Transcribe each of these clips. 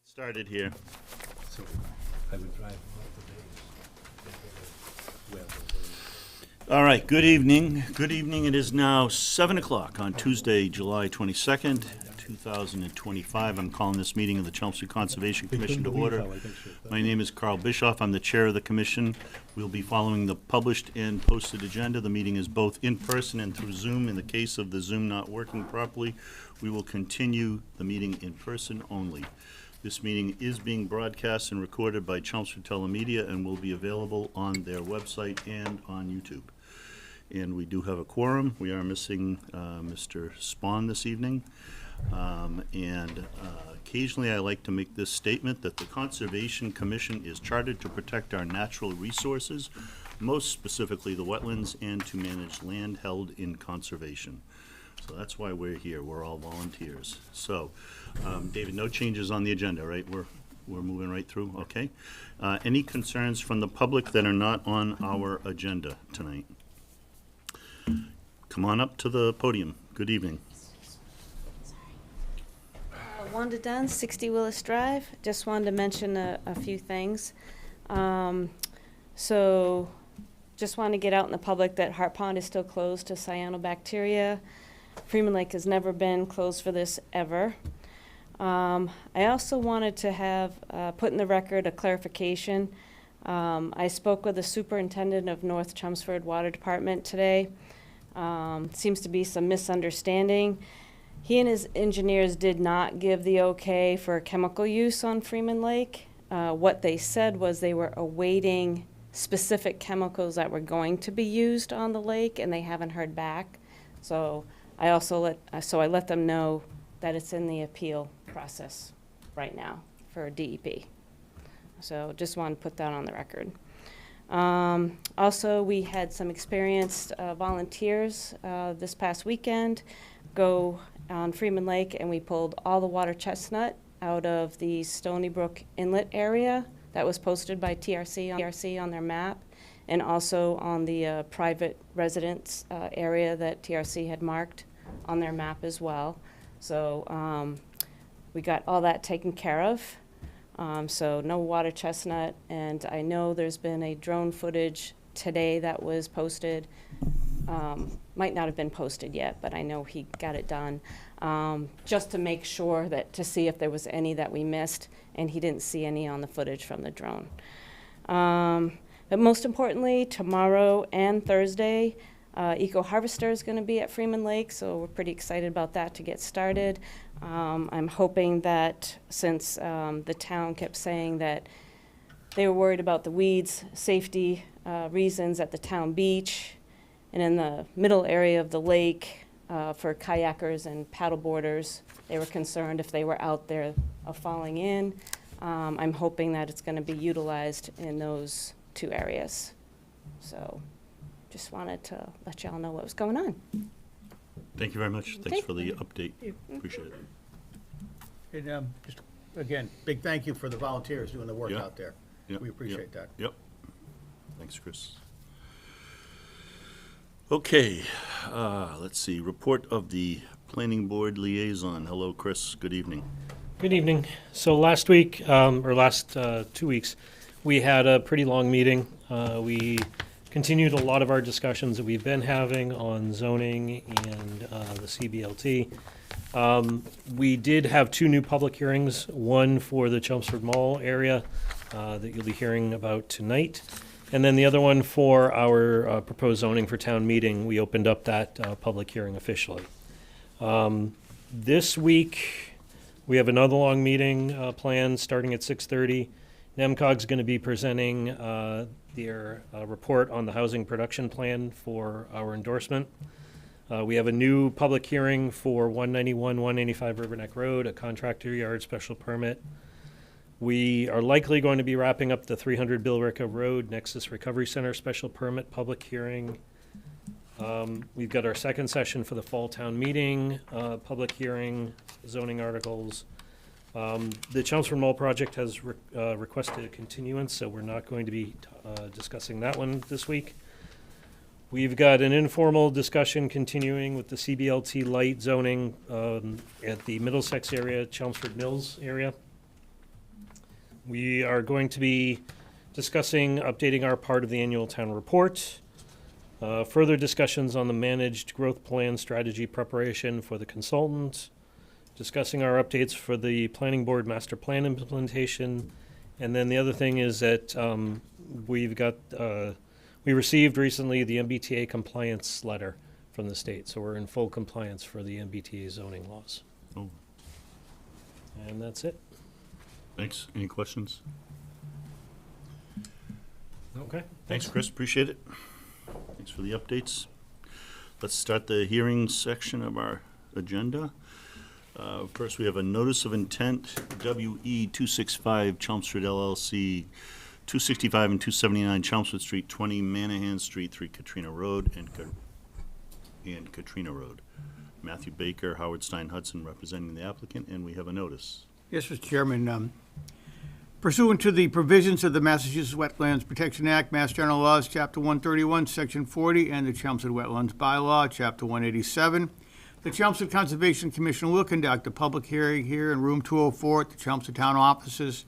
Started here. So I would drive all the days. All right, good evening. Good evening. It is now 7 o'clock on Tuesday, July 22nd, 2025. I'm calling this meeting of the Chelmsford Conservation Commission to order. My name is Carl Bischoff. I'm the chair of the commission. We'll be following the published and posted agenda. The meeting is both in person and through Zoom. In the case of the Zoom not working properly, we will continue the meeting in person only. This meeting is being broadcast and recorded by Chelmsford Telemedia and will be available on their website and on YouTube. And we do have a quorum. We are missing Mr. Spahn this evening. Occasionally I like to make this statement that the Conservation Commission is chartered to protect our natural resources, most specifically the wetlands, and to manage land held in conservation. So that's why we're here. We're all volunteers. So, David, no changes on the agenda, right? We're moving right through, okay? Any concerns from the public that are not on our agenda tonight? Come on up to the podium. Good evening. Wanda Dunn, 60 Willis Drive. Just wanted to mention a few things. So just want to get out in the public that Hart Pond is still closed to cyanobacteria. Freeman Lake has never been closed for this ever. I also wanted to have put in the record a clarification. I spoke with the superintendent of North Chelmsford Water Department today. Seems to be some misunderstanding. He and his engineers did not give the okay for chemical use on Freeman Lake. What they said was they were awaiting specific chemicals that were going to be used on the lake, and they haven't heard back. So I let them know that it's in the appeal process right now for DEP. So just wanted to put that on the record. Also, we had some experienced volunteers this past weekend go on Freeman Lake, and we pulled all the water chestnut out of the Stony Brook Inlet area that was posted by TRC on their map, and also on the private residence area that TRC had marked on their map as well. So we got all that taken care of. So no water chestnut, and I know there's been a drone footage today that was posted. Might not have been posted yet, but I know he got it done, just to make sure to see if there was any that we missed, and he didn't see any on the footage from the drone. But most importantly, tomorrow and Thursday, Eco Harvester is going to be at Freeman Lake, so we're pretty excited about that to get started. I'm hoping that since the town kept saying that they were worried about the weeds, safety reasons at the town beach, and in the middle area of the lake for kayakers and paddleboarders, they were concerned if they were out there falling in. I'm hoping that it's going to be utilized in those two areas. So just wanted to let y'all know what was going on. Thank you very much. Thanks for the update. Appreciate it. And just, again, big thank you for the volunteers doing the work Yeah. out there. Yep, We appreciate that. Yep. Thanks, Chris. Okay, let's see. Report of the Planning Board Liaison. Hello, Chris. Good evening. Good evening. So last week, or last 2 weeks, we had a pretty long meeting. We continued a lot of our discussions that we've been having on zoning and the CBLT. We did have two new public hearings, one for the Chelmsford Mall area that you'll be hearing about tonight, and then the other one for our proposed zoning for town meeting. We opened up that public hearing officially. This week, we have another long meeting planned starting at 6:30. NEMCOG's going to be presenting their report on the housing production plan for our endorsement. We have a new public hearing for 191, 185 Riverneck Road, a contractor yard special permit. We are likely going to be wrapping up the 300 Billerica Road Nexus Recovery Center special permit public hearing. We've got our second session for the fall town meeting, public hearing, zoning articles. The Chelmsford Mall project has requested a continuance, so we're not going to be discussing that one this week. We've got an informal discussion continuing with the CBLT light zoning at the Middlesex area, Chelmsford Mills area. We are going to be discussing updating our part of the annual town report, further discussions on the managed growth plan strategy preparation for the consultant, discussing our updates for the planning board master plan implementation, and then the other thing is that we received recently the MBTA compliance letter from the state, so we're in full compliance for the MBTA zoning laws. Oh, And that's it. thanks. Any questions? Okay. Thanks, Chris. Appreciate it. Thanks for the updates. Let's start the hearing section of our agenda. First, we have a notice of intent, WE 265 Chelmsford LLC, 265 and 279 Chelmsford Street, 20 Manahan Street, 3 Katrina Road, and Katrina Road. Matthew Baker, Howard Stein Hudson representing the applicant, and we have a notice. Yes, Mr. Chairman, pursuant to the provisions of the Massachusetts Wetlands Protection Act, Mass General Laws, Chapter 131, Section 40, and the Chelmsford Wetlands Bylaw, Chapter 187, the Chelmsford Conservation Commission will conduct a public hearing here in Room 204 at the Chelmsford Town Offices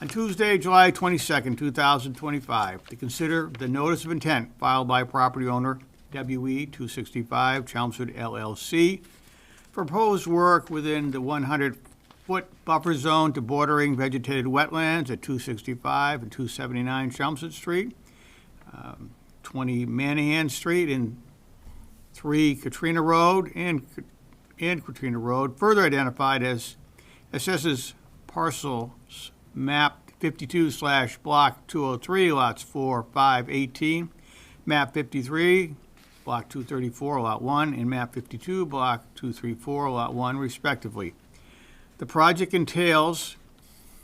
on Tuesday, July 22nd, 2025, to consider the notice of intent filed by property owner WE 265 Chelmsford LLC for proposed work within the 100-foot buffer zone to bordering vegetated wetlands at 265 and 279 Chelmsford Street, 20 Manahan Street, and 3 Katrina Road and Katrina Road, further identified as assesses parcels map 52/block 203, lots 4, 5, 18, map 53, block 234, lot 1, and map 52, block 234, lot 1, respectively. The project entails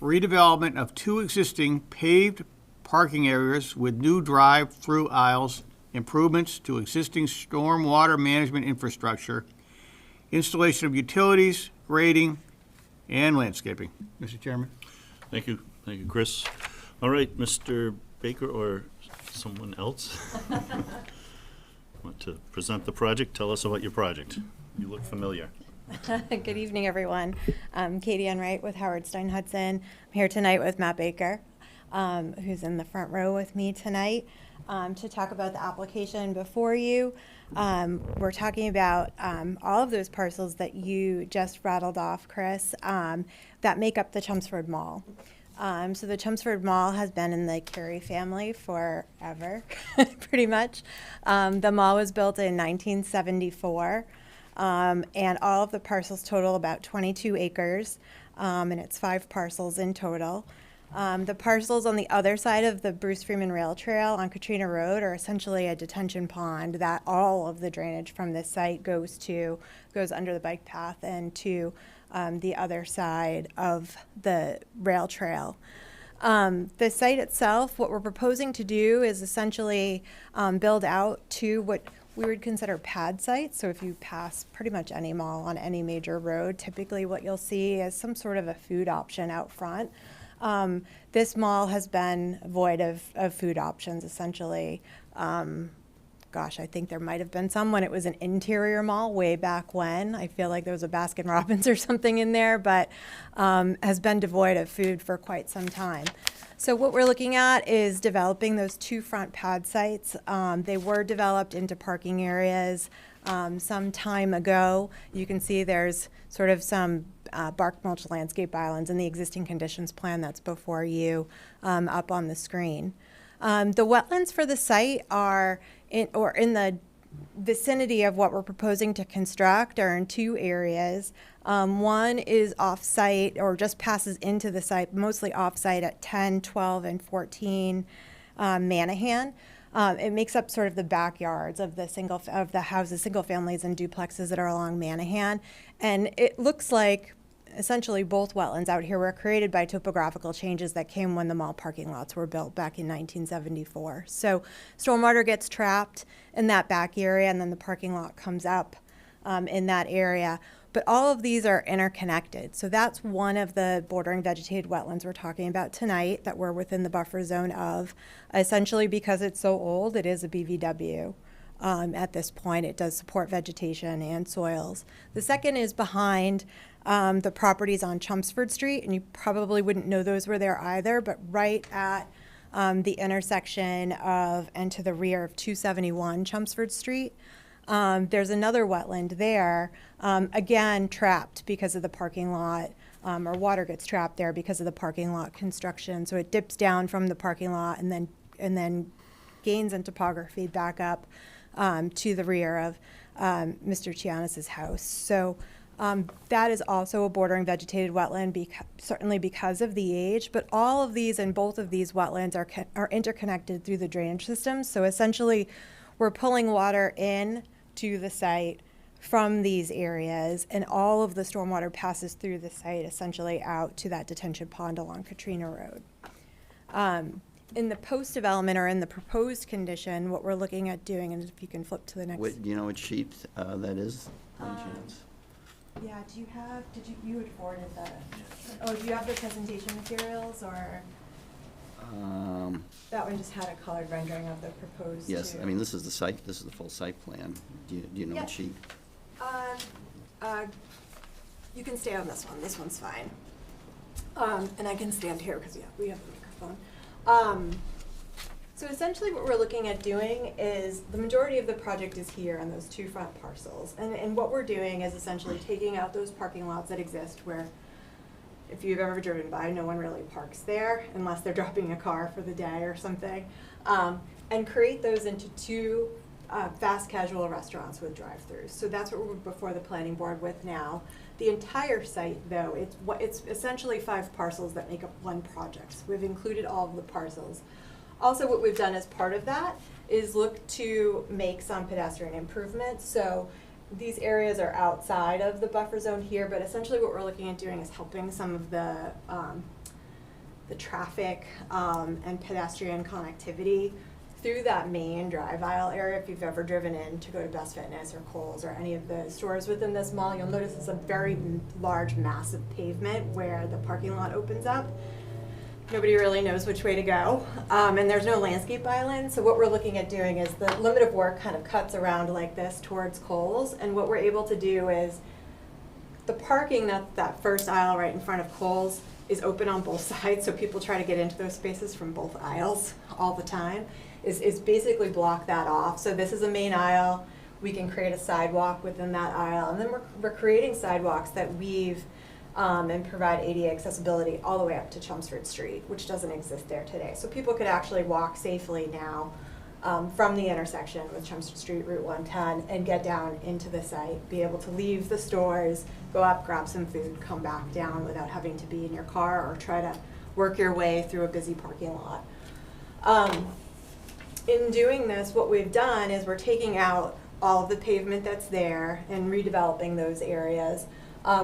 redevelopment of 2 existing paved parking areas with new drive-through aisles, improvements to existing stormwater management infrastructure, installation of utilities, grading, and landscaping. Mr. Chairman. Thank you. Thank you, Chris. All right, Mr. Baker or someone else want to present the project? Tell us about your project. You look familiar. Good evening, everyone. I'm Katie Enright with Howard Stein Hudson. I'm here tonight with Matt Baker, who's in the front row with me tonight, to talk about the application before you. We're talking about all of those parcels that you just rattled off, Chris, that make up the Chelmsford Mall. So the Chelmsford Mall has been in the Carey family forever, pretty much. The mall was built in 1974. And all of the parcels total about 22 acres, and it's 5 parcels in total. The parcels on the other side of the Bruce Freeman Rail Trail on Katrina Road are essentially a detention pond that all of the drainage from this site goes under the bike path and to the other side of the rail trail. The site itself, what we're proposing to do is essentially build out to what we would consider pad sites. So if you pass pretty much any mall on any major road, typically what you'll see is some sort of a food option out front. This mall has been void of food options, essentially. I think there might have been some when it was an interior mall way back when. I feel like there was a Baskin Robbins or something in there, but has been devoid of food for quite some time. So what we're looking at is developing those 2 front pad sites. They were developed into parking areas some time ago. You can see there's sort of some bark mulch landscape islands in the existing conditions plan that's before you up on the screen. The wetlands for the site are in the vicinity of what we're proposing to construct are in 2 areas. One is off-site or just passes into the site, mostly off-site at 10, 12, and 14 Manahan. It makes up sort of the backyards of the houses, single families and duplexes that are along Manahan. And it looks like essentially both wetlands out here were created by topographical changes that came when the mall parking lots were built back in 1974. So stormwater gets trapped in that back area, and then the parking lot comes up in that area. But all of these are interconnected. So that's one of the bordering vegetated wetlands we're talking about tonight that we're within the buffer zone of. Essentially, because it's so old, it is a BVW. at this point. It does support vegetation and soils. The second is behind the properties on Chelmsford Street, and you probably wouldn't know those were there either, but right at the intersection of and to the rear of 271 Chelmsford Street. There's another wetland there, again, trapped because of the parking lot, or water gets trapped there because of the parking lot construction. So it dips down from the parking lot and then gains in topography back up to the rear of Mr. Chianis's house. So that is also a bordering vegetated wetland, certainly because of the age, but all of these and both of these wetlands are interconnected through the drainage system. So essentially, we're pulling water in to the site from these areas, and all of the stormwater passes through the site, essentially out to that detention pond along Katrina Road. In the post-development or in the proposed condition, what we're looking at doing, and if you can flip to the next. Do you know what sheet that is, by chance? Yeah, you had forwarded that. Oh, do you have the presentation materials, or? That one just had a colored rendering of the proposed. Yes, too. I mean, this is the site, this is the full site plan. Do you know Yeah. what sheet? You can stay on this one. This one's fine. And I can stand here because we have the microphone. So essentially what we're looking at doing is the majority of the project is here on those two front parcels. And what we're doing is essentially taking out those parking lots that exist where, if you've ever driven by, no one really parks there unless they're dropping a car for the day or something, and create those into two fast casual restaurants with drive-throughs. So that's what we're before the planning board with now. The entire site, though, it's essentially 5 parcels that make up one project. So we've included all of the parcels. Also, what we've done as part of that is look to make some pedestrian improvements. So these areas are outside of the buffer zone here, but essentially what we're looking at doing is helping some of the traffic and pedestrian connectivity through that main drive aisle area. If you've ever driven in to go to Best Fitness or Kohl's or any of the stores within this mall, you'll notice it's a very large, massive pavement where the parking lot opens up. Nobody really knows which way to go, and there's no landscape island. So what we're looking at doing is the limit of work kind of cuts around like this towards Kohl's, and what we're able to do is the parking, that first aisle right in front of Kohl's, is open on both sides, so people try to get into those spaces from both aisles all the time, is basically block that off. So this is a main aisle. We can create a sidewalk within that aisle, and then we're creating sidewalks that weave and provide ADA accessibility all the way up to Chelmsford Street, which doesn't exist there today. So people could actually walk safely now from the intersection with Chelmsford Street, Route 110, and get down into the site, be able to leave the stores, go up, grab some food, come back down without having to be in your car or try to work your way through a busy parking lot. In doing this, what we've done is we're taking out all of the pavement that's there and redeveloping those areas.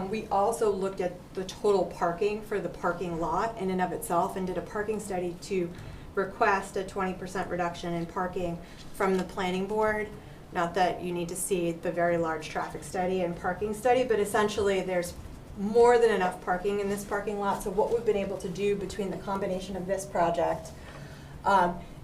We also looked at the total parking for the parking lot in and of itself and did a parking study to request a 20% reduction in parking from the planning board. Not that you need to see the very large traffic study and parking study, but essentially there's more than enough parking in this parking lot. So what we've been able to do between the combination of this project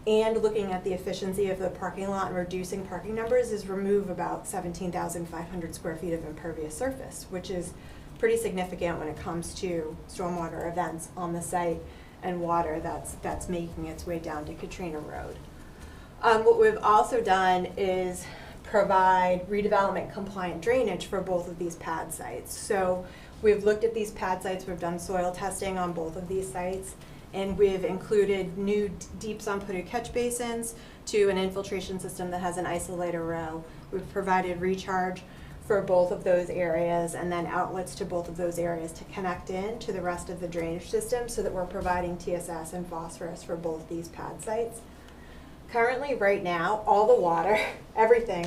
and looking at the efficiency of the parking lot and reducing parking numbers is remove about 17,500 square feet of impervious surface, which is pretty significant when it comes to stormwater events on the site and water that's making its way down to Katrina Road. What we've also done is provide redevelopment compliant drainage for both of these pad sites. So we've looked at these pad sites, we've done soil testing on both of these sites, and we've included new deep sump-hooded catch basins to an infiltration system that has an isolator row. We've provided recharge for both of those areas and then outlets to both of those areas to connect in to the rest of the drainage system so that we're providing TSS and phosphorus for both these pad sites. Currently, right now, all the water, everything,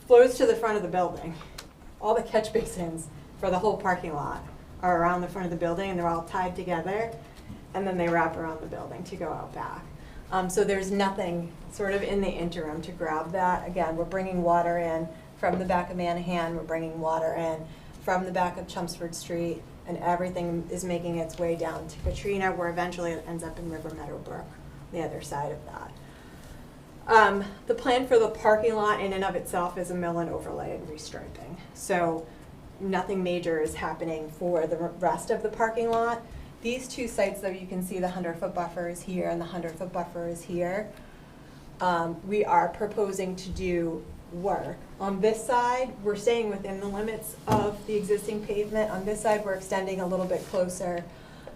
flows to the front of the building. All the catch basins for the whole parking lot are around the front of the building, and they're all tied together, and then they wrap around the building to go out back. So there's nothing sort of in the interim to grab that. Again, we're bringing water in from the back of Manahan, we're bringing water in from the back of Chelmsford Street, and everything is making its way down to Katrina, where eventually it ends up in River Meadowbrook, the other side of that. The plan for the parking lot in and of itself is a mill and overlay and restriping. So nothing major is happening for the rest of the parking lot. These two sites, though, you can see the 100-foot buffer is here and the 100-foot buffer is here. We are proposing to do work. On this side, we're staying within the limits of the existing pavement. On this side, we're extending a little bit closer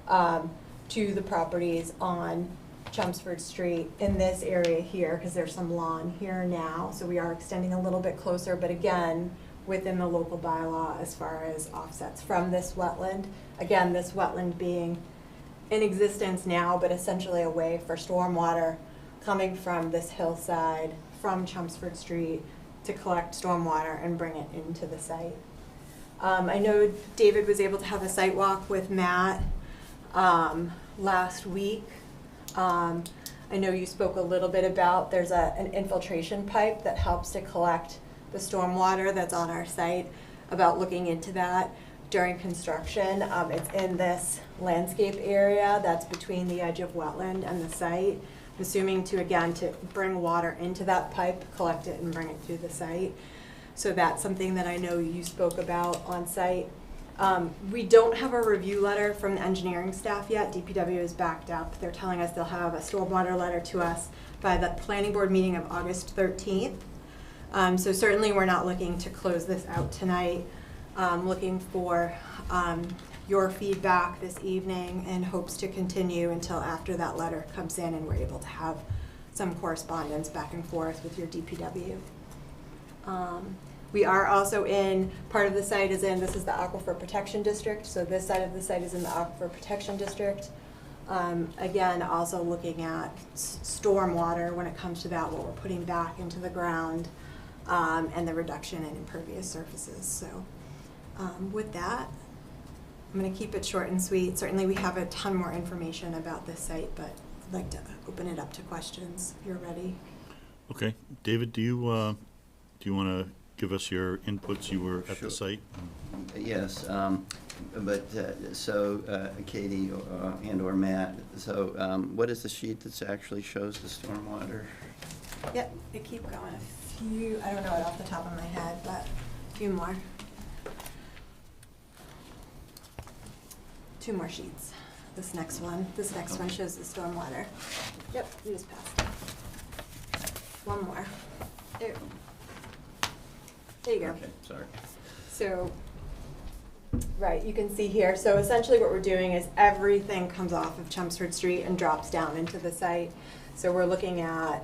to the properties on Chelmsford Street in this area here, because there's some lawn here now. So we are extending a little bit closer, but again, within the local bylaw as far as offsets from this wetland. Again, this wetland being in existence now, but essentially a way for stormwater coming from this hillside, from Chelmsford Street, to collect stormwater and bring it into the site. I know David was able to have a site walk with Matt last week. I know you spoke a little bit about there's an infiltration pipe that helps to collect the stormwater that's on our site, about looking into that during construction. It's in this landscape area that's between the edge of wetland and the site. I'm assuming to bring water into that pipe, collect it and bring it through the site. So that's something that I know you spoke about on site. We don't have a review letter from the engineering staff yet. DPW is backed up. They're telling us they'll have a stormwater letter to us by the planning board meeting of August 13th. So certainly we're not looking to close this out tonight. Looking for your feedback this evening and hopes to continue until after that letter comes in and we're able to have some correspondence back and forth with your DPW. We are also in, part of the site is in, this is the Aquifer Protection District, so this side of the site is in the Aquifer Protection District. Again, also looking at stormwater when it comes to that, what we're putting back into the ground, and the reduction in impervious surfaces. So with that, I'm going to keep it short and sweet. Certainly we have a ton more information about this site, but I'd like to open it up to questions if you're ready. Okay, David, do you want to give us your inputs? You were at Sure. the site. Yes, so Katie and/or Matt, so what is the sheet that actually shows the stormwater? Yep, it keep going. A few, I don't know it off the top of my head, but a few more. 2 more sheets. This next one shows the stormwater. Yep, you just passed. 1 more. There you go. Okay, sorry. So, right, you can see here. So essentially what we're doing is everything comes off of Chelmsford Street and drops down into the site. So we're looking at,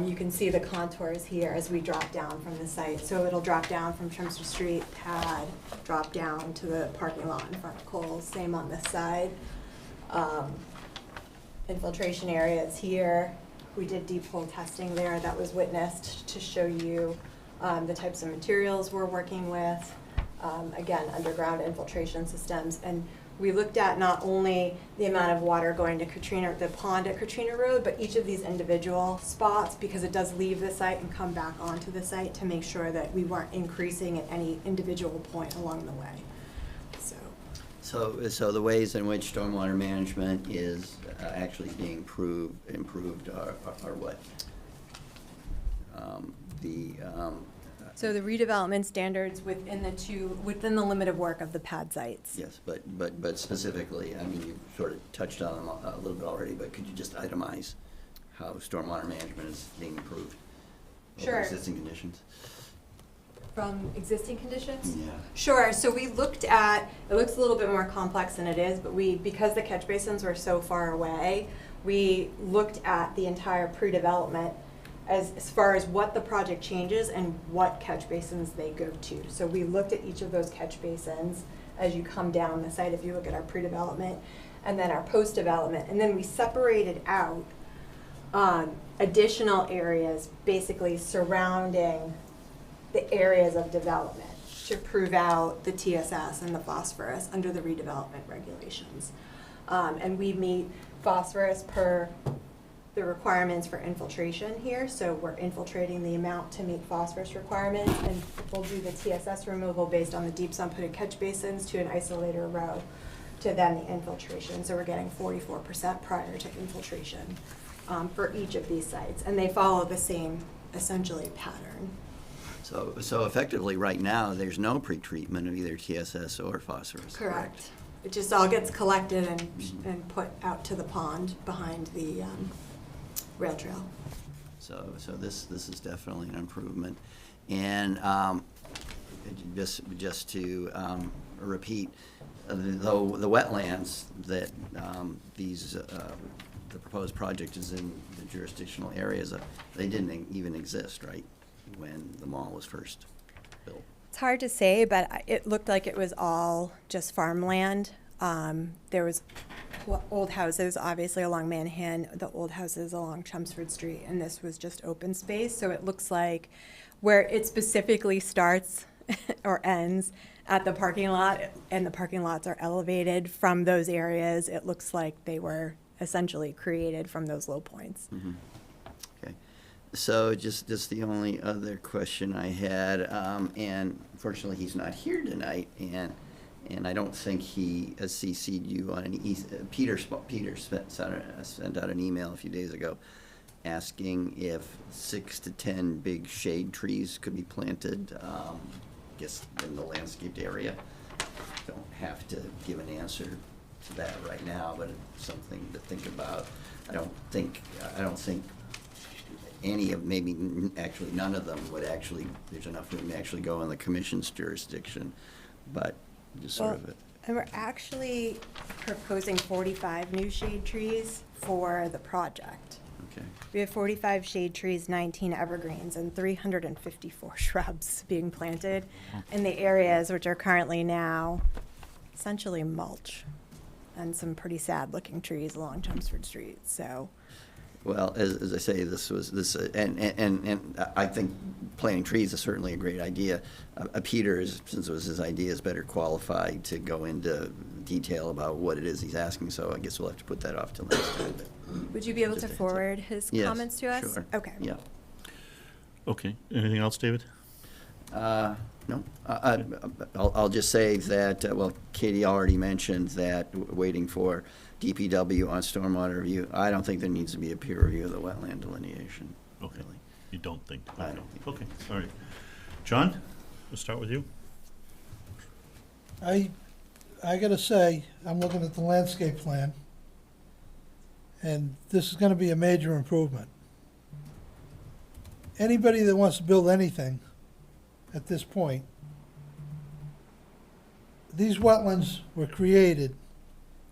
you can see the contours here as we drop down from the site. So it'll drop down from Chelmsford Street pad, drop down to the parking lot in front of Kohl's, same on this side. Infiltration areas here. We did deep hole testing there that was witnessed to show you the types of materials we're working with. Again, underground infiltration systems. And we looked at not only the amount of water going to the pond at Katrina Road, but each of these individual spots, because it does leave the site and come back onto the site, to make sure that we weren't increasing at any individual point along the way. So the ways in which stormwater management is actually being improved are what? So the redevelopment standards within the limit of work of the pad sites. Yes, but specifically, I mean, you sort of touched on them a little bit already, but could you just itemize how stormwater management is being improved? Sure. Over existing conditions? From existing conditions? Yeah. Sure, so we looked at, it looks a little bit more complex than it is, but because the catch basins were so far away, we looked at the entire pre-development as far as what the project changes and what catch basins they go to. So we looked at each of those catch basins as you come down the site, if you look at our pre-development, and then our post-development, and then we separated out additional areas basically surrounding the areas of development to prove out the TSS and the phosphorus under the redevelopment regulations. And we meet phosphorus per the requirements for infiltration here, so we're infiltrating the amount to meet phosphorus requirements, and we'll do the TSS removal based on the deep sump-putted catch basins to an isolator row to then the infiltration. So we're getting 44% prior to infiltration for each of these sites, and they follow the same, essentially, pattern. So effectively, right now, there's no pretreatment of either TSS or phosphorus. Correct. It just all gets collected and put out to the pond behind the rail trail. So this is definitely an improvement. And just to repeat, though the wetlands that the proposed project is in the jurisdictional areas, they didn't even exist, right, when the mall was first built? It's hard to say, but it looked like it was all just farmland. There was old houses, obviously, along Manhan, the old houses along Chelmsford Street, and this was just open space. So it looks like where it specifically starts or ends at the parking lot, and the parking lots are elevated from those areas, it looks like they were essentially created from those low points. Mm-hmm. Okay. So just the only other question I had, and unfortunately he's not here tonight, and I don't think he has CC'd you on any. Peter sent out an email a few days ago asking if 6 to 10 big shade trees could be planted, I guess in the landscaped area. Don't have to give an answer to that right now, but it's something to think about. I don't think any of, maybe actually none of them would actually, there's enough room to actually go in the commission's jurisdiction, but just sort of it. And we're actually proposing 45 new shade trees for the project. Okay. We have 45 shade trees, 19 evergreens, and 354 shrubs being planted in the areas which are currently now essentially mulch and some pretty sad-looking trees along Chelmsford Street. So, Well, as I say, and I think planting trees is certainly a great idea. Peter, since it was his idea, is better qualified to go into detail about what it is he's asking, so I guess we'll have to put that off till next time. would you be able Just to a heads up. forward his Yes, comments to us? sure. Okay. Yeah. Okay, anything else, David? No, I'll just say that, well, Katie already mentioned that waiting for DPW on stormwater review. I don't think there needs to be a peer review of the wetland delineation. Okay, Really. you don't think? I don't think. Okay, all right. John, we'll start with you. I gotta say, I'm looking at the landscape plan, and this is gonna be a major improvement. Anybody that wants to build anything at this point, these wetlands were created,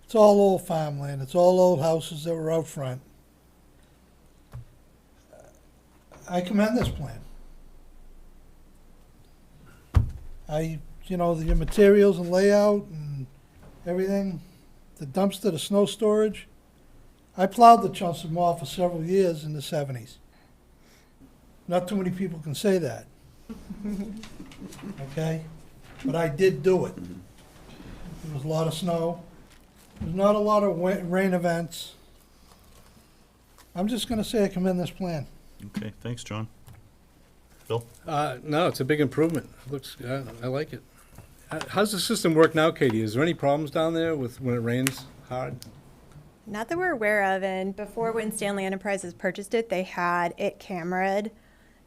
it's all old farmland, it's all old houses that were out front. I commend this plan. The materials and layout and everything, the dumpster, the snow storage. I plowed the Chelmsford Mall for several years in the 70s. Not too many people can say that. Okay? But I did do it. There was a lot of snow. There's not a lot of rain events. I'm just gonna say I commend this plan. Okay, thanks, John. Bill? No, it's a big improvement. Looks, I like it. How's the system work now, Katie? Is there any problems down there with when it rains hard? Not that we're aware of, and before when Stanley Enterprises purchased it, they had it cameraed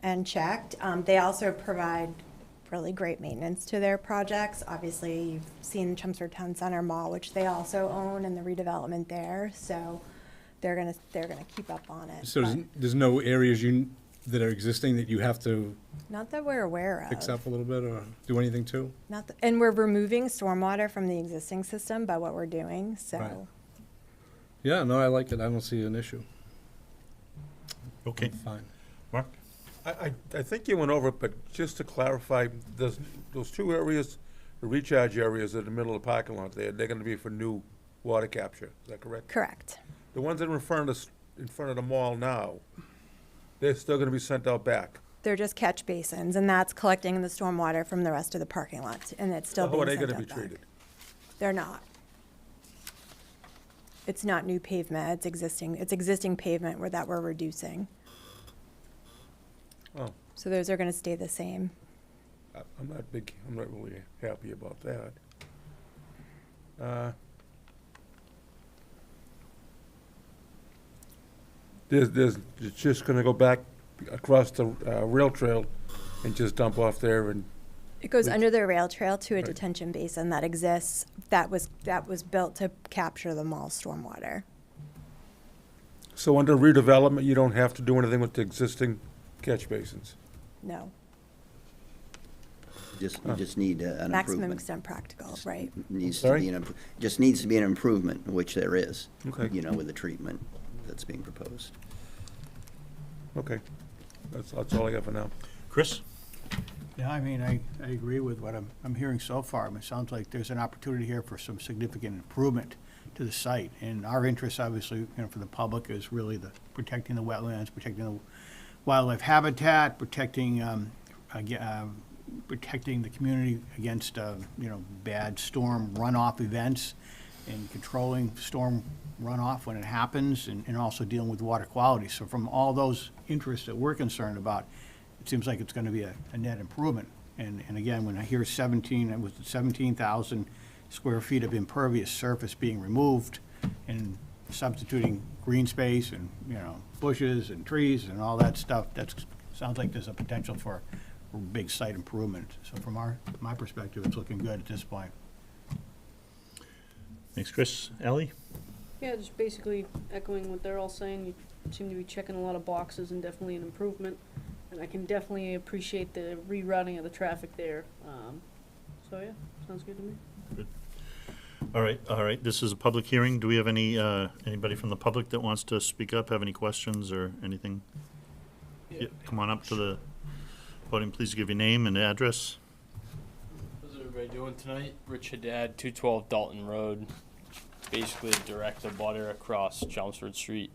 and checked. They also provide really great maintenance to their projects. Obviously, you've seen Chelmsford Town Center Mall, which they also own, and the redevelopment there, so they're gonna keep up on it. So but there's no areas that are existing that you have to not that we're aware of. fix up a little bit or do anything to? And we're removing stormwater from the existing system by what we're doing, so. Right. Yeah, no, I like it. I don't see an issue. Okay, Fine. Mark? I think you went over it, but just to clarify, those two areas, the recharge areas in the middle of the parking lot there, they're gonna be for new water capture, is that correct? Correct. The ones that are in front of the mall now, they're still gonna be sent out back. They're just catch basins, and that's collecting the stormwater from the rest of the parking lot, and it's still How being are they sent gonna be out back. treated? They're not. It's not new pavement, it's existing pavement that we're reducing. Oh, So those are gonna stay the same. I'm not really happy about that. it's just gonna go back across the rail trail and just dump off there and, It goes under the rail trail to a Right. detention basin that exists, that was built to capture the mall stormwater. so under redevelopment, you don't have to do anything with the existing catch basins? No, You just need an maximum improvement. extent practical, right? Needs to Sorry? be just needs to be an improvement, which there is. Okay. You know, with the treatment that's being proposed. Okay, that's all I got for now. Chris? Yeah, I mean, I agree with what I'm hearing so far. I mean, it sounds like there's an opportunity here for some significant improvement to the site. And our interest, obviously, you know, for the public is really protecting the wetlands, protecting the wildlife habitat, protecting the community against, you know, bad storm runoff events, and controlling storm runoff when it happens, and also dealing with water quality. So from all those interests that we're concerned about, it seems like it's gonna be a net improvement. And again, when I hear 17,000 square feet of impervious surface being removed and substituting green space and, you know, bushes and trees and all that stuff, sounds like there's a potential for a big site improvement. So from my perspective, it's looking good at this point. Thanks, Chris. Ally? Yeah, just basically echoing what they're all saying. You seem to be checking a lot of boxes and definitely an improvement. And I can definitely appreciate the rerouting of the traffic there. So yeah, sounds good to me. All right, this is a public hearing. Do we have anybody from the public that wants to speak up, have any questions or anything? Yeah, come on up to the podium, please give your name and address. How's everybody doing tonight? Rich Haddad, 212 Dalton Road. Basically a direct abutter across Chelmsford Street.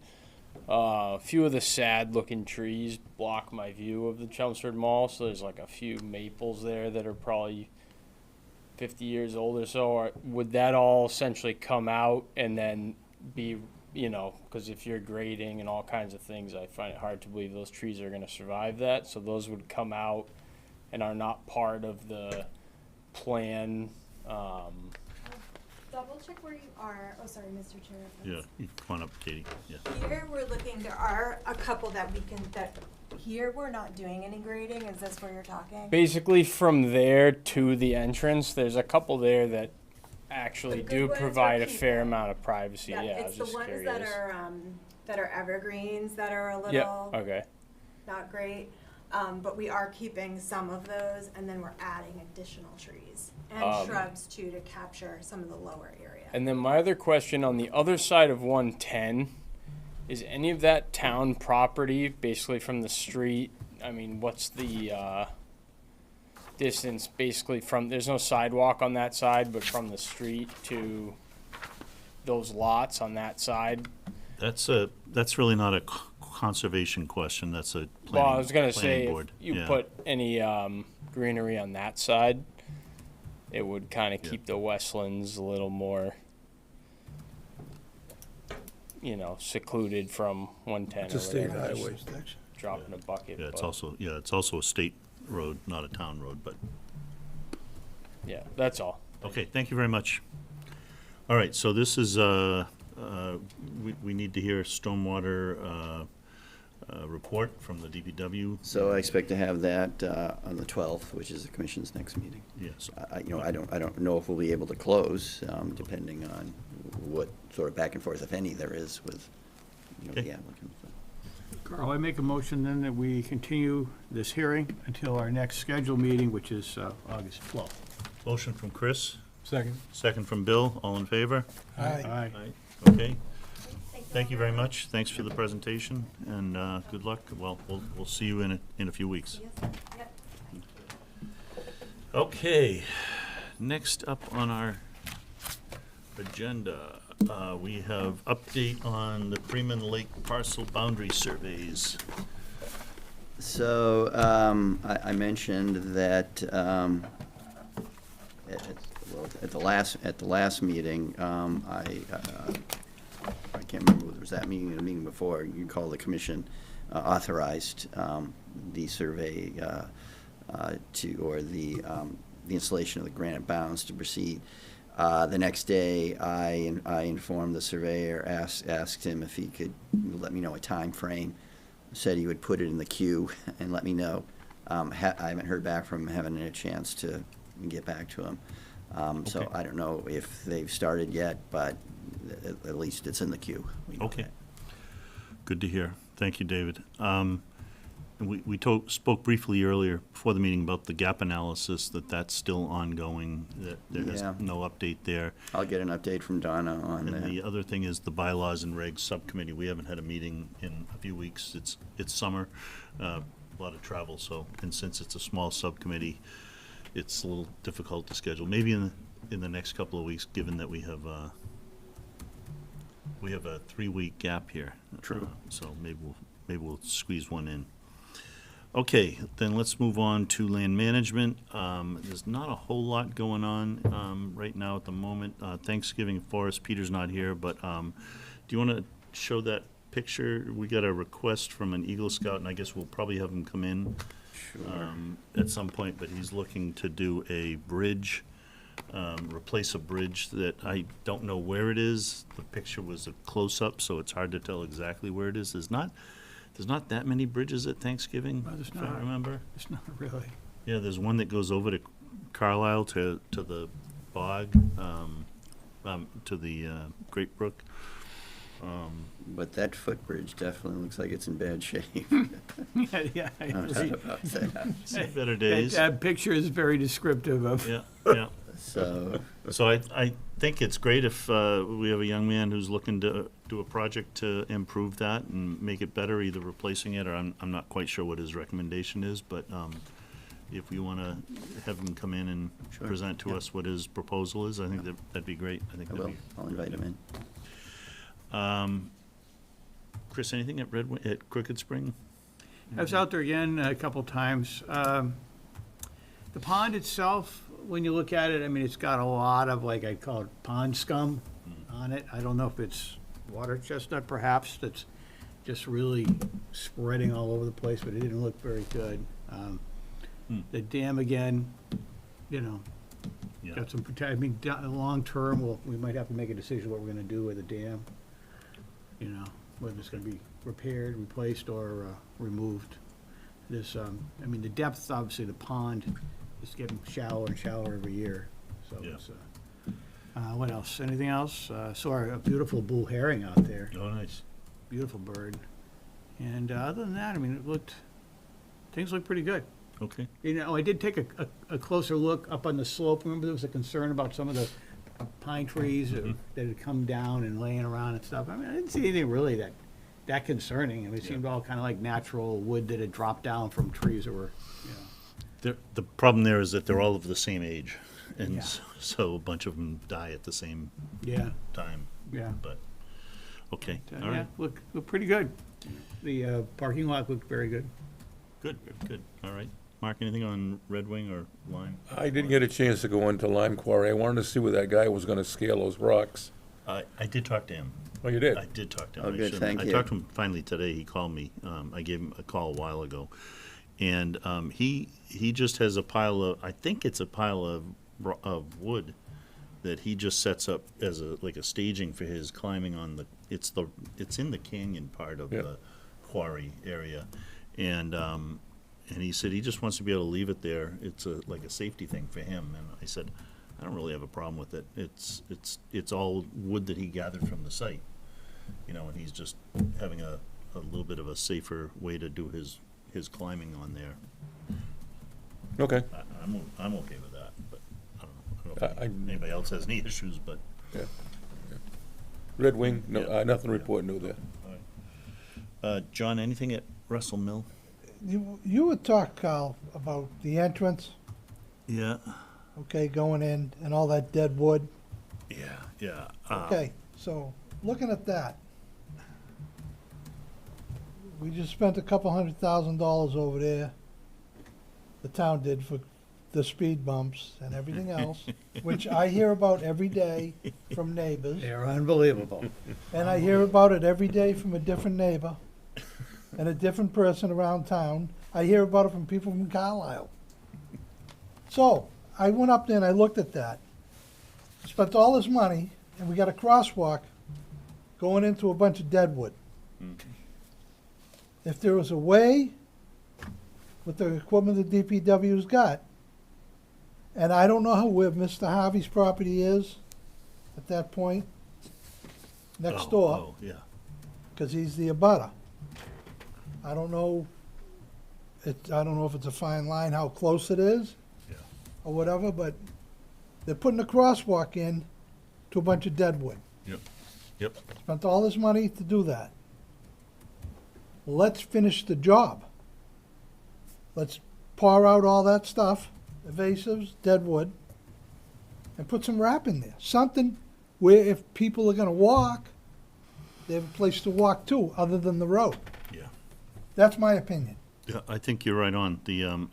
A few of the sad-looking trees block my view of the Chelmsford Mall, so there's like a few maples there that are probably 50 years old or so. Would that all essentially come out and then be, you know, because if you're grading and all kinds of things, I find it hard to believe those trees are going to survive that. So those would come out and are not part of the plan. Double check where you are. Oh, sorry, Mr. Chair. Yeah, you come on up, Katie. Yeah. Here, we're looking, there are a couple that here, we're not doing any grading. Is this where you're talking? Basically, from there to the entrance, there's a couple there that actually The good do ones provide are a fair keeping. amount of privacy. Yeah, I it's was the just ones curious. that are evergreens that are a little Yep. Okay. not great. But we are keeping some of those, and then we're adding additional trees and shrubs too to capture some of the lower area. And then my other question on the other side of 110, is any of that town property basically from the street? I mean, what's the distance basically from, there's no sidewalk on that side, but from the street to those lots on that side? That's really not a conservation question, that's a Well, I was gonna planning say, if board. you Yeah. put any greenery on that side, it would kind of Yeah. keep the Westlands a little more, you know, secluded from 110 It's a or state whatever. highway. Drop in a bucket. Yeah, it's but, also a state road, not a town road, but, yeah, that's all. okay, thank you very much. All right, so this is, we need to hear stormwater report from the DPW. So I expect to have that on the 12th, which is the commission's next meeting. Yes. I don't know if we'll be able to close, depending on what sort of back and forth, if any, there is with, you know, Okay. the applicant. Carl, I make a motion then that we continue this hearing until our next scheduled meeting, which is August 12th. Motion from Chris, Second. second from Bill, all in favor? Aye. Okay, thank you very much, thanks for the presentation, and good luck. Well, we'll see you in a few weeks. Yep. Okay, next up on our agenda, we have update on the Freeman Lake parcel boundary surveys. So, I mentioned that, at the last meeting, I can't remember whether it was that meeting or the meeting before, you call the commission authorized the survey or the installation of the granite bounds to proceed. The next day, I informed the surveyor, asked him if he could let me know a time frame. Said he would put it in the queue and let me know. I haven't heard back from him, haven't had a chance to get back to him. So Okay. I don't know if they've started yet, but at least it's in the queue. We know Okay. that. Good to hear. Thank you, David. And we spoke briefly earlier before the meeting about the gap analysis, that's still ongoing, that there is Yeah. no update there. I'll get an update from Donna on And the that. other thing is the bylaws and regs subcommittee. We haven't had a meeting in a few weeks. It's summer, a lot of travel, so, and since it's a small subcommittee, it's a little difficult to schedule. Maybe in the next couple of weeks, given that we have a 3-week gap here. True. So maybe we'll squeeze one in. Okay, then let's move on to land management. There's not a whole lot going on right now at the moment. Thanksgiving Forest, Peter's not here, but do you want to show that picture? We got a request from an Eagle Scout, and I guess we'll probably have him come in Sure. at some point, but he's looking to do a bridge, replace a bridge that I don't know where it is. The picture was a close-up, so it's hard to tell exactly where it is. There's not that many bridges at Thanksgiving, No, there's if I not. remember. It's not really. Yeah, there's one that goes over to Carlisle to the bog, to the Great Brook. But that footbridge definitely looks like it's in bad shape. Yeah. No doubt about that. Seen better days. That picture is very descriptive of. Yeah, yeah. So, So I think it's great if we have a young man who's looking to do a project to improve that and make it better, either replacing it, or I'm not quite sure what his recommendation is, but if you want to have him come in and Sure, present to yeah. us what his proposal is, I think that'd be great. I think I that'd will. I'll invite him in. be. Chris, anything at Crooked Spring? I was out there again a couple times. The pond itself, when you look at it, I mean, it's got a lot of, like, I'd call it pond scum on it. I don't know if it's water chestnut perhaps, that's just really spreading all over the place, but it didn't look very good. The dam again, you know, Yeah. got some, I mean, long term, we might have to make a decision what we're gonna do with the dam. You know, whether it's gonna be repaired, replaced, or removed. This, I mean, the depth, obviously, the pond is getting shallower and shallower every year, so Yeah. it's, what else? Anything else? Saw a beautiful bull herring out there, Oh, nice. beautiful bird. And other than that, I mean, things look pretty good. Okay. You know, I did take a closer look up on the slope. Remember, there was a concern about some of the pine trees that had come down and laying around and stuff. I mean, I didn't see anything really that concerning. I mean, it seemed all kind of like natural wood that had dropped down from trees that were, you know. The problem there is that they're all of the same age, and Yeah. so a bunch of them die at the same Yeah, time, yeah. but, okay, all Yeah, right. look pretty good. The parking lot looked very good. Good, good, all right. Mark, anything on Red Wing or Lime? I didn't get a chance to go into Lime Quarry. I wanted to see where that guy was gonna scale those rocks. I did talk to him. Oh, you did? I did talk to him. Oh, I good, shouldn't- thank I you. talked to him finally today. He called me. I gave him a call a while ago. And he just has a pile of, I think it's a pile of wood that he just sets up as like a staging for his climbing on it's in the canyon part of Yeah. the quarry area. And he said he just wants to be able to leave it there. It's like a safety thing for him. And I said, I don't really have a problem with it. It's all wood that he gathered from the site, you know, and he's just having a little bit of a safer way to do his climbing on there. Okay. I'm okay with that, but I don't know if I- anybody else has any issues, but, Yeah. Red Wing, no, Yeah. nothing report new there. John, anything at Russell Mill? You would talk, Carl, about the entrance, Yeah. okay, going in and all that dead wood. Yeah. Okay, so looking at that, we just spent a couple $100,000 over there. The town did for the speed bumps and everything else, which I hear about every day from neighbors. They're unbelievable. And I hear about it every day from a different neighbor and a different person around town. I hear about it from people from Carlisle. So I went up there and I looked at that. spent all this money, and we got a crosswalk going into a bunch of deadwood. If there was a way with the equipment the DPW's got, and I don't know where Mr. Harvey's property is at that point, next door, Oh, yeah. because he's the abutter. I don't know, I don't know if it's a fine line, how close it is, Yeah. or whatever, but they're putting a crosswalk in to a bunch of deadwood. Yep. Spent all this money to do that. Let's finish the job. Let's pour out all that stuff, evasives, deadwood, and put some wrap in there. Something where if people are gonna walk, they have a place to walk to, other than the road. Yeah. That's my opinion. Yeah, I think you're right on.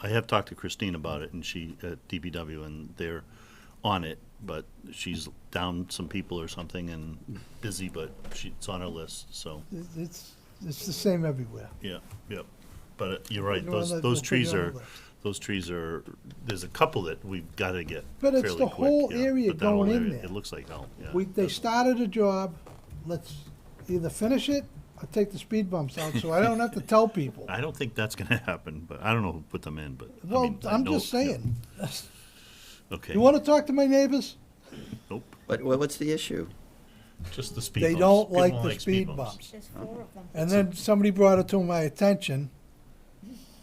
I have talked to Christine about it, and she, at DPW, and they're on it, but she's down some people or something and busy, but it's on her list, so, It's the same everywhere. yeah, yep. But you're right, We'll those put those it trees on the are, list. those trees are, there's a couple that we've gotta get But it's fairly the quick, whole yeah. area But that whole going in area, there. It looks like hell, yeah. They definitely. started a job, let's either finish it or take the speed bumps out, so I don't have to tell people. I don't think that's gonna happen, but I don't know who put them in, but, I Well, mean, I I'm know- just saying. Okay, You wanna talk to my neighbors? nope, What's the issue? just the speed They bumps. don't People like the speed bumps. There's 4 of them. And then somebody brought it to my attention,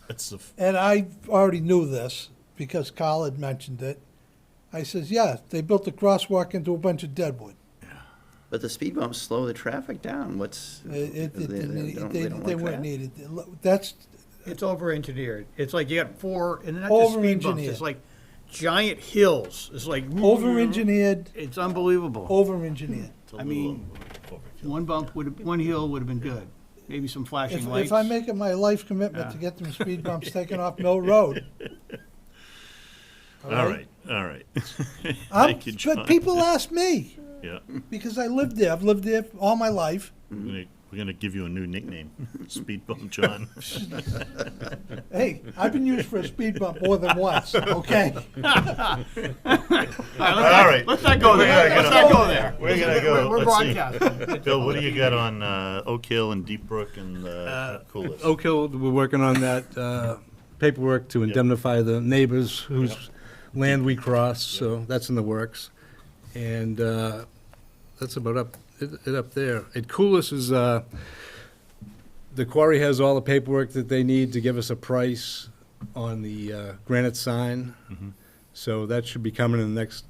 It's the, and I already knew this because Carl had mentioned it. I says, yeah, they built a crosswalk into a bunch of deadwood. But the speed bumps slow the traffic down. What's, They they don't like weren't that? needed. That's, It's over-engineered. It's like you got 4, and not just speed bumps, Over-engineered. it's like giant hills. It's like. over-engineered, It's unbelievable. over-engineered. it's a I little mean, overkill. one hill would have been good. Maybe some flashing lights. If I make it my life commitment to get them speed bumps taken off Mill Road. All right, all right. I'm- Thank you, John. But people ask me, Yeah, because I lived there. I've lived there all my life. we're gonna give you a new nickname, Speed Bump John. Hey, I've been used for a speed bump more than once, okay? All right. Let's not go there. Let's not go there. We're gonna go. We're Let's see. broadcasting. Bill, what do you got on Oak Hill and Deep Brook and Coolest? Oak Hill, we're working on that paperwork to indemnify the neighbors whose land we cross, so that's in the works. And that's about it up there. At Coolest is, the quarry has all the paperwork that they need to give us a price on the granite sign. So that should be coming in the next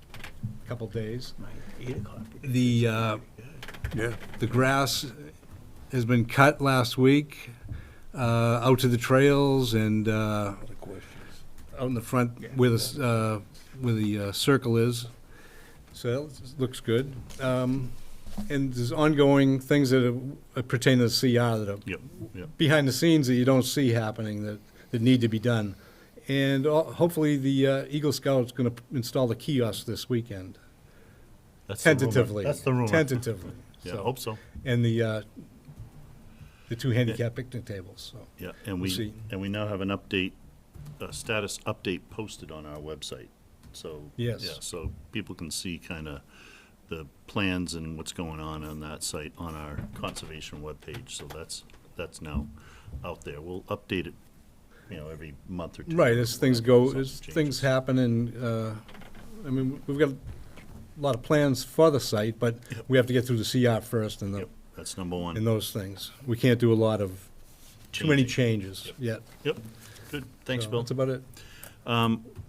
couple days. The grass has been cut last week, out to the trails and out in the front where the circle is. So that looks good. And there's ongoing things that pertain to the CR that are Yep, yep. behind the scenes that you don't see happening that need to be done. And hopefully the Eagle Scout's going to install the kiosk this weekend. That's the rumor. Tentatively. That's the rumor. Tentatively. Yeah, I hope so. And the 2 handicap picnic tables, so. Yeah, and We'll see. we now have an update, a status update posted on our website. So Yes. yeah, so people can see kind of the plans and what's going on that site on our conservation webpage. So that's now out there. We'll update it, every month or two. Right, as things go, Something as things changes. happen, and, I mean, we've got a lot of plans for the site, but we have to get through the CR first and Yep, that's number one. and those things. We can't do a lot of, too many changes yet. Yep, good. Thanks, So Bill. That's about it.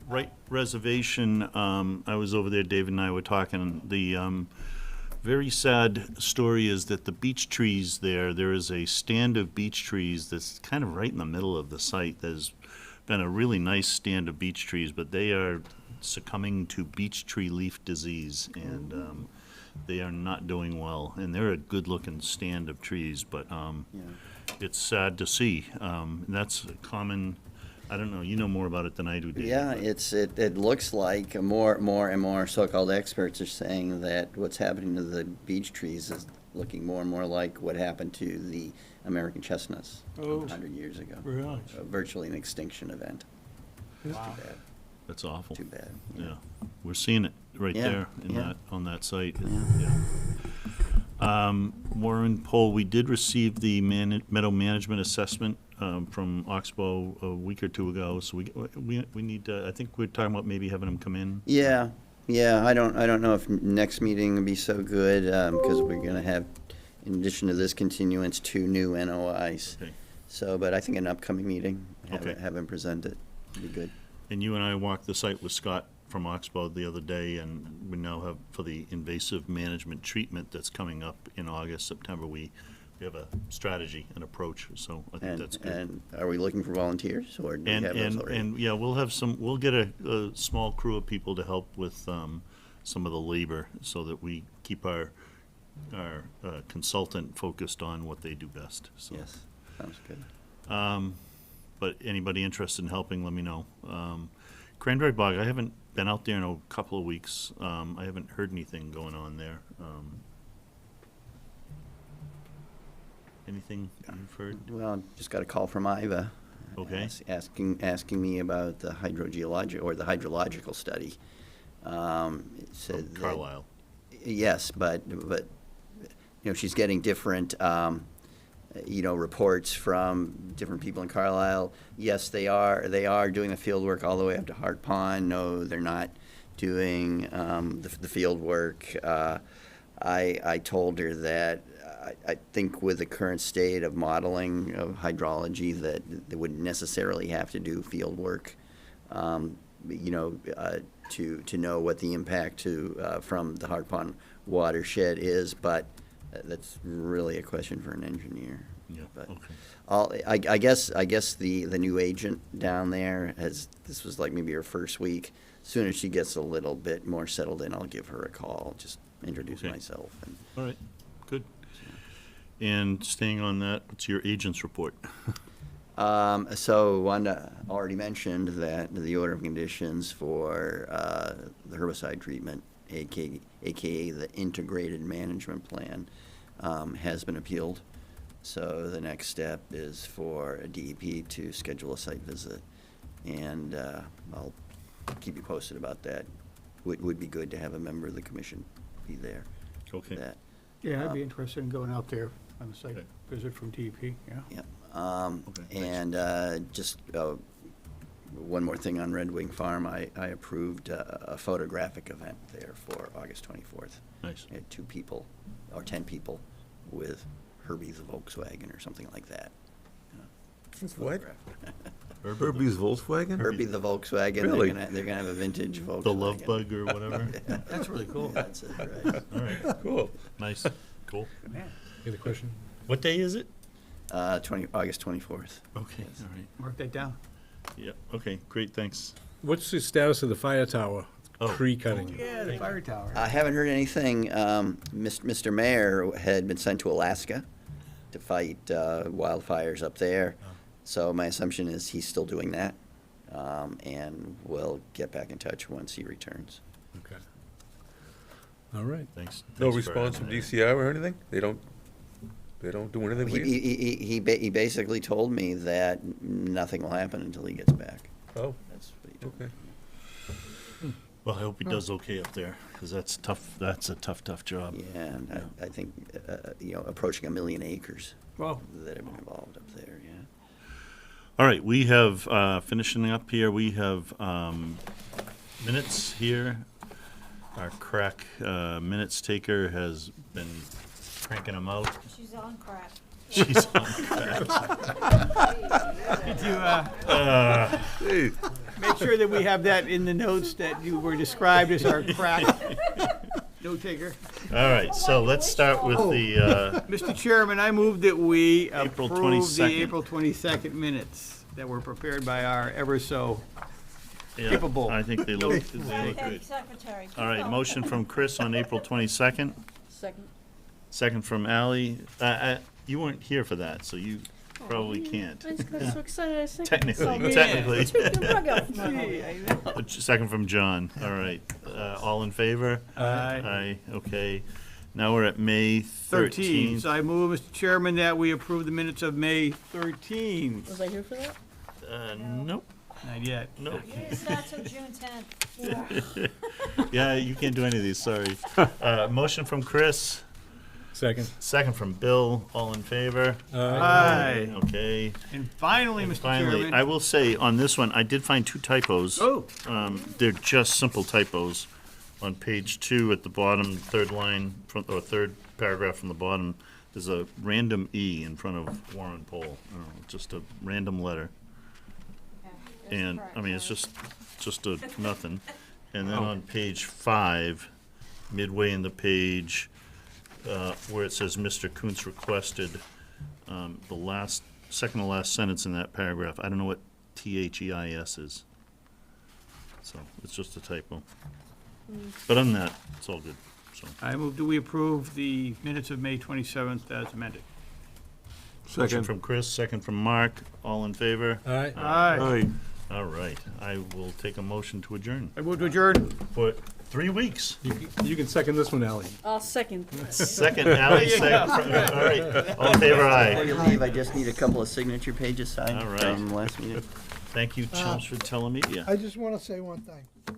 Right reservation, I was over there, David and I were talking, the very sad story is that the beech trees there is a stand of beech trees that's kind of right in the middle of the site. There's been a really nice stand of beech trees, but they are succumbing to beech tree leaf disease, and they are not doing well. And they're a good-looking stand of trees, but it's sad to see. That's a common, I don't know, you know more about it than I do, David. Yeah, but- it looks like more and more so-called experts are saying that what's happening to the beech trees is looking more and more like what happened to the American chestnuts 100 years ago. Really? Virtually an extinction event. It's too bad. That's awful. Too bad. Yeah, we're seeing it right Yeah, there in yeah. that, on that site. Yeah. Warren Poll, we did receive the meadow management assessment from Oxbow a week or two ago, so we need to, I think we're talking about maybe having them come in. Yeah, yeah, I don't know if next meeting will be so good, because we're gonna have, in addition to this continuance, 2 new NOIs. Okay. So, but I think an upcoming meeting, Okay. have him present it, would be good. And you and I walked the site with Scott from Oxbow the other day, and we now have, for the invasive management treatment that's coming up in August, September, we have a strategy and approach, so I think And, that's good. and are we looking for volunteers, or do we have those already? And, yeah, we'll get a small crew of people to help with some of the labor, so that we keep our consultant focused on what they do best, so. Yes, sounds good. But anybody interested in helping, let me know. Cranberry Bog, I haven't been out there in a couple of weeks. I haven't heard anything going on there. Anything you've heard? Well, just got a call from Iva. Okay. Asking me about the hydrological study. It said that- Carlisle. Yes, but, she's getting different, reports from different people in Carlisle. Yes, they are doing the field work all the way up to Hart Pond. No, they're not doing, the field work. I told her that I think with the current state of modeling of hydrology, that they wouldn't necessarily have to do field work, to know what the impact from the Hart Pond watershed is, but that's really a question for an engineer. Yeah, But okay. I guess the new agent down there this was like maybe her first week. As soon as she gets a little bit more settled in, I'll give her a call, just introduce Okay. myself. And All right, good. And staying on that, what's your agent's report? So Wanda already mentioned that the order of conditions for the herbicide treatment, AKA the integrated management plan, has been appealed. So the next step is for a DEP to schedule a site visit, and I'll keep you posted about that. Would be good to have a member of the commission be there for Okay. that. Yeah, I'd be interested in going out there on the site Okay. visit from DEP, yeah. Yep. Okay, thanks. And just one more thing on Red Wing Farm, I approved a photographic event there for August 24th. Nice. I had 2 people, or 10 people, with Herbie the Volkswagen or something like that. What? Photograph. Herbie's Volkswagen? Herbie the Volkswagen, Really? they're gonna have a vintage Volkswagen. The love bug or whatever? That's really cool. That's it, right. All right, Cool. nice, cool. Man, You have a question? What day is it? August 24th. Okay, all right. mark that down. Yeah, okay, great, thanks. What's the status of the fire tower Oh. tree cutting? Yeah, the fire tower. I haven't heard anything. Mr. Mayor had been sent to Alaska to fight wildfires up there. So my assumption is he's still doing that, and we'll get back in touch once he returns. Okay. All right. Thanks. No Thanks for response from having that. DCI or anything? They don't do anything He, with you? he basically told me that nothing will happen until he gets back. Oh, That's what he told me. okay. Well, I hope he does okay up there, because that's tough, that's a tough job. Yeah, and I think, approaching 1 million acres Well, that have been involved up there, yeah. All right, we have, finishing up here, we have minutes here. Our crack minutes taker has been cranking them out. She's on crack. She's on crack. did you make sure that we have that in the notes that you were described as our crack note taker? All right, so let's start with the, Mr. Chairman, I move that we April approve the 22nd. April 22nd minutes that were prepared by our ever-so yeah, capable. I think they look good. Secretary. All right, motion from Chris on April 22nd, Second. second from Ally. You weren't here for that, so you probably can't. I just got so excited. I said, Technically. Took the rug out from under me. Second from John, all right. All in favor? Aye. Aye, okay. Now we're at May 13. 13th. So I move, Mr. Chairman, that we approve the minutes of May 13. Was I here for that? Nope. Not yet. No. It's not till June 10th. Yeah, you can't do any of these, sorry. Motion from Chris, Second. second from Bill, all in favor? Aye. Okay. And finally, And Mr. finally, Chairman. I will say, on this one, I did find two typos. Oh, They're just simple typos. On page 2 at the bottom, third line, or third paragraph from the bottom, there's a random E in front of Warren Poll. I don't know, just a random letter. And, I mean, it's just a nothing. And then on page 5, midway in the page, where it says Mr. Kuntz requested, the second to last sentence in that paragraph, I don't know what THEIS is. So, it's just a typo. But other than that, it's all good, so. I move that we approve the minutes of May 27th as amended. Motion from Chris, second from Mark, all in favor? All right. Aye. All right, I will take a motion to adjourn I move to adjourn. for 3 weeks. You can second this one, Ally. I'll second. Second, Ally, second, all right, all in favor, Before you aye. leave, I just need a couple of signature pages signed All right. from last meeting. Thank you, Chelmsford Telemedia. I just want to say one thing.